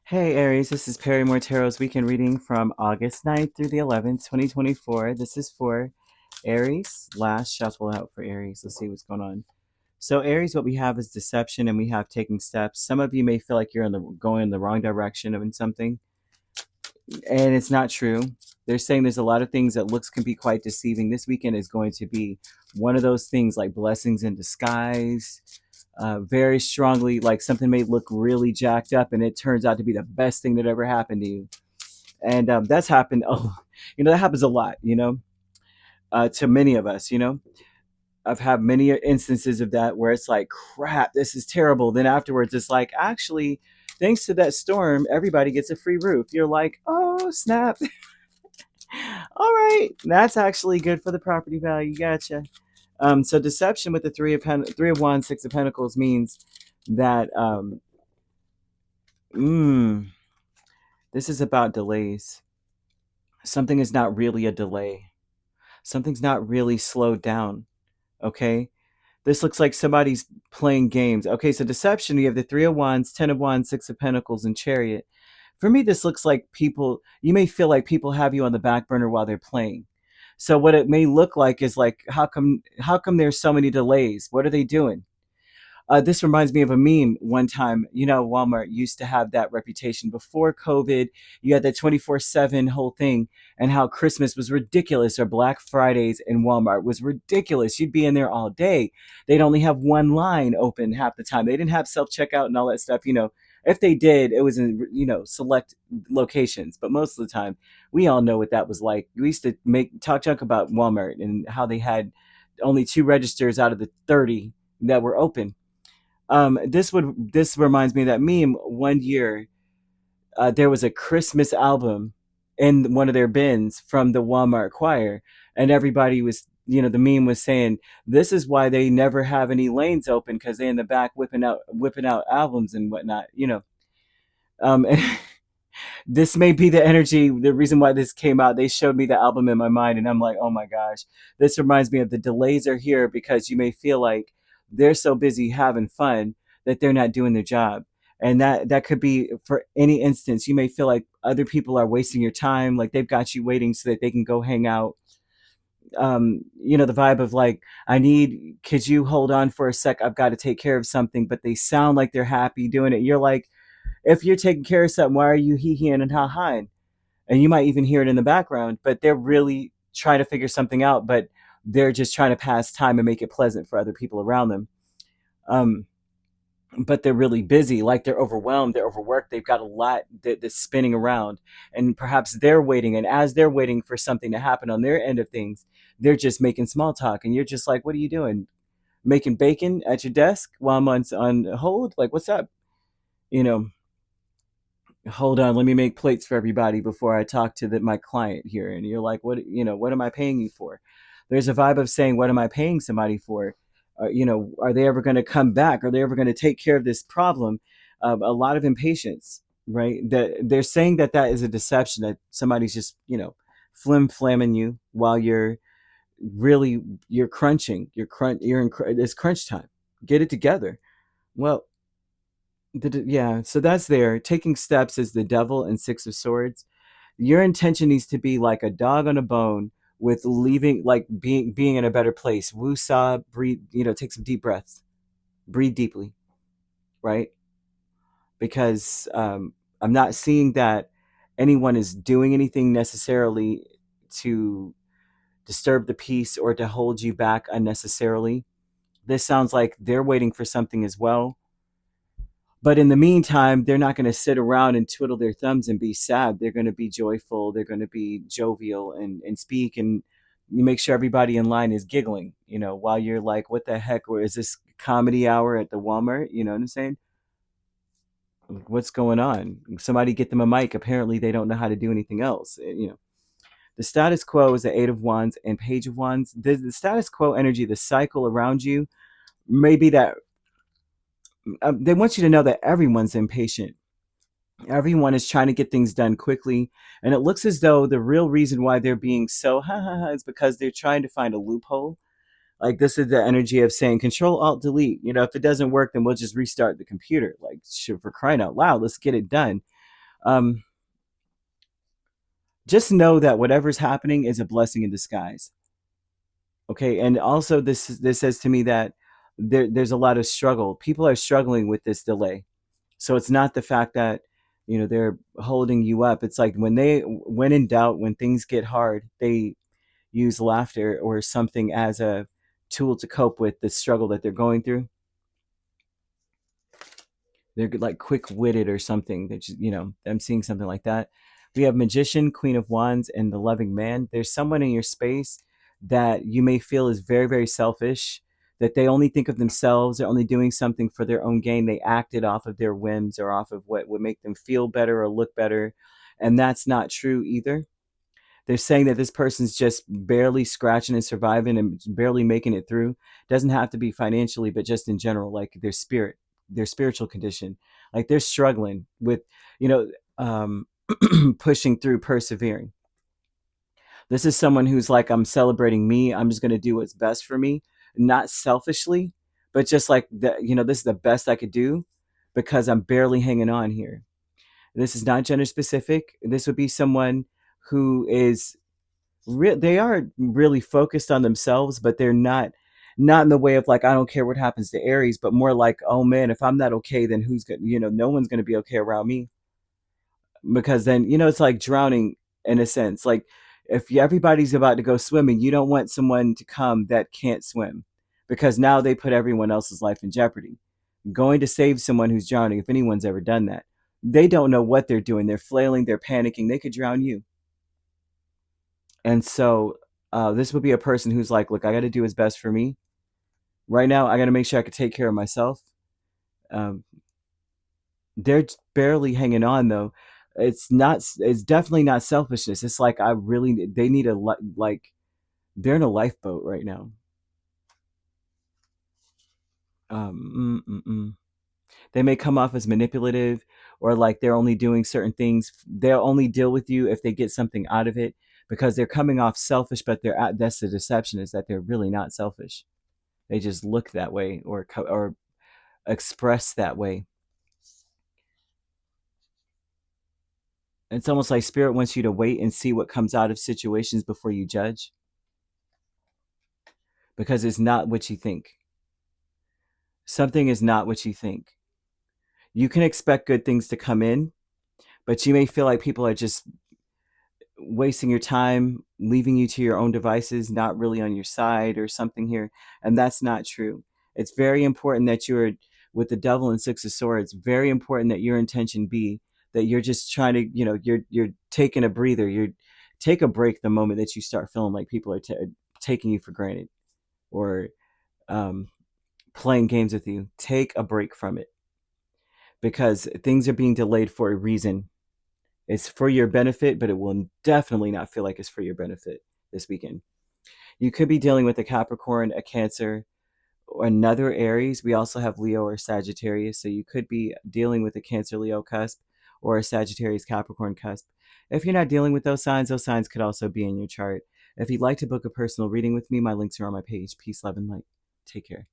Hey Aries, this is Perrymore Tarot's weekend reading from August 9th through the 11th, 2024. This is for Aries. Last shuffle out for Aries. Let's see what's going on. So Aries, what we have is deception and we have taking steps. Some of you may feel like you're going in the wrong direction of something, and it's not true. They're saying there's a lot of things that looks can be quite deceiving. This weekend is going to be one of those things like blessings in disguise. Very strongly, like something may look really jacked up and it turns out to be the best thing that ever happened to you. And that's happened. Oh, that happens a lot, to many of us. I've had many instances of that where it's like, crap, this is terrible. Then afterwards, it's like, actually, thanks to that storm, everybody gets a free roof. You're like, oh, snap. All right. That's actually good for the property value. Gotcha. So deception with the three of wands, six of pentacles means that this is about delays. Something is not really a delay. Something's not really slowed down. Okay. This looks like somebody's playing games. Okay, so deception, you have the three of wands, 10 of wands, six of pentacles, and chariot. For me, this looks like you may feel like people have you on the back burner while they're playing. So what it may look like is like, how come there's so many delays? What are they doing? This reminds me of a meme one time. Walmart used to have that reputation before COVID. You had that 24/7 whole thing, and how Christmas was ridiculous, or Black Fridays in Walmart was ridiculous. You'd be in there all day. They'd only have one line open half the time. They didn't have self checkout and all that stuff. If they did, it was in select locations. But most of the time, we all know what that was like. We used to talk junk about Walmart and how they had only two registers out of the 30 that were open. This reminds me of that meme. One year, there was a Christmas album in one of their bins from the Walmart choir, and everybody was, the meme was saying, "This is why they never have any lanes open, because they're in the back whipping out albums and whatnot." Um, this may be the energy, the reason why this came out. They showed me the album in my mind, and I'm like, oh my gosh, this reminds me of the delays are here because you may feel like they're so busy having fun that they're not doing their job. And that could be for any instance. You may feel like other people are wasting your time, like they've got you waiting so that they can go hang out. The vibe of like, could you hold on for a sec? I've got to take care of something, but they sound like they're happy doing it. You're like, if you're taking care of something, why are you hee-heeing and ha-haing? And you might even hear it in the background, but they're really trying to figure something out, but they're just trying to pass time and make it pleasant for other people around them. But they're really busy, like they're overwhelmed, they're overworked, they've got a lot that's spinning around, and perhaps they're waiting. And as they're waiting for something to happen on their end of things, they're just making small talk, and you're just like, what are you doing? Making bacon at your desk while I'm on hold? Like, what's up? You know, hold on, let me make plates for everybody before I talk to my client here. And you're like, what am I paying you for? There's a vibe of saying, what am I paying somebody for? Are they ever going to come back? Are they ever going to take care of this problem? A lot of impatience, right? That they're saying that is a deception, that somebody's just, flim flamming you while you're crunching. It's crunch time. Get it together. Well, yeah, so that's there. Taking steps is the devil and six of swords. Your intention needs to be like a dog on a bone, with leaving, like being in a better place. Woo-saw, breathe, take some deep breaths. Breathe deeply, right? Because I'm not seeing that anyone is doing anything necessarily to disturb the peace or to hold you back unnecessarily. This sounds like they're waiting for something as well. But in the meantime, they're not going to sit around and twiddle their thumbs and be sad. They're going to be joyful. They're going to be jovial and speak. And you make sure everybody in line is giggling, while you're like, what the heck? Or is this comedy hour at the Walmart? You know what I'm saying? What's going on? Somebody get them a mic. Apparently, they don't know how to do anything else. The status quo is the Eight of Wands and Page of Wands. The status quo energy, the cycle around you, maybe that they want you to know that everyone's impatient. Everyone is trying to get things done quickly, and it looks as though the real reason why they're being so ha ha ha is because they're trying to find a loophole. Like, this is the energy of saying Control Alt Delete. If it doesn't work, then we'll just restart the computer. Like, for crying out loud, let's get it done. Um, just know that whatever's happening is a blessing in disguise. Okay, and also this says to me that there's a lot of struggle. People are struggling with this delay. So it's not the fact that they're holding you up. It's like when in doubt, when things get hard, they use laughter or something as a tool to cope with the struggle that they're going through. They're like quick-witted or something. That I'm seeing something like that. We have Magician, Queen of Wands, and the Loving Man. There's someone in your space that you may feel is very, very selfish, that they only think of themselves. They're only doing something for their own gain. They acted off of their whims or off of what would make them feel better or look better, and that's not true either. They're saying that this person's just barely scratching and surviving and barely making it through. Doesn't have to be financially, but just in general, like their spirit, their spiritual condition. Like they're struggling with, you know, um, pushing through, persevering. This is someone who's like, I'm celebrating me. I'm just going to do what's best for me, not selfishly, but just like that, this is the best I could do because I'm barely hanging on here. This is not gender specific. This would be someone who is they are really focused on themselves, but they're not in the way of like, I don't care what happens to Aries, but more like, oh man, if I'm not okay, then who's gonna, no one's gonna be okay around me. Because then, it's like drowning in a sense. Like if everybody's about to go swimming, you don't want someone to come that can't swim, because now they put everyone else's life in jeopardy. Going to save someone who's drowning, if anyone's ever done that, they don't know what they're doing. They're flailing, they're panicking, they could drown you. And so this would be a person who's like, look, I got to do what's best for me. Right now, I got to make sure I can take care of myself. Um, they're barely hanging on though. It's not. It's definitely not selfishness. It's like they need like they're in a lifeboat right now. They may come off as manipulative or like they're only doing certain things. They'll only deal with you if they get something out of it because they're coming off selfish, but that's the deception, is that they're really not selfish. They just look that way or express that way. It's almost like spirit wants you to wait and see what comes out of situations before you judge, because it's not what you think. Something is not what you think. You can expect good things to come in, but you may feel like people are just wasting your time, leaving you to your own devices, not really on your side or something here. And that's not true. It's very important that you're, with the devil and six of swords, very important that your intention be that you're just trying to, you're taking a breather. You take a break the moment that you start feeling like people are taking you for granted or um, playing games with you. Take a break from it, because things are being delayed for a reason. It's for your benefit, but it will definitely not feel like it's for your benefit this weekend. You could be dealing with a Capricorn, a Cancer, or another Aries. We also have Leo or Sagittarius. So you could be dealing with a Cancer Leo cusp or a Sagittarius Capricorn cusp. If you're not dealing with those signs could also be in your chart. If you'd like to book a personal reading with me, my links are on my page. Peace, love, and light. Take care.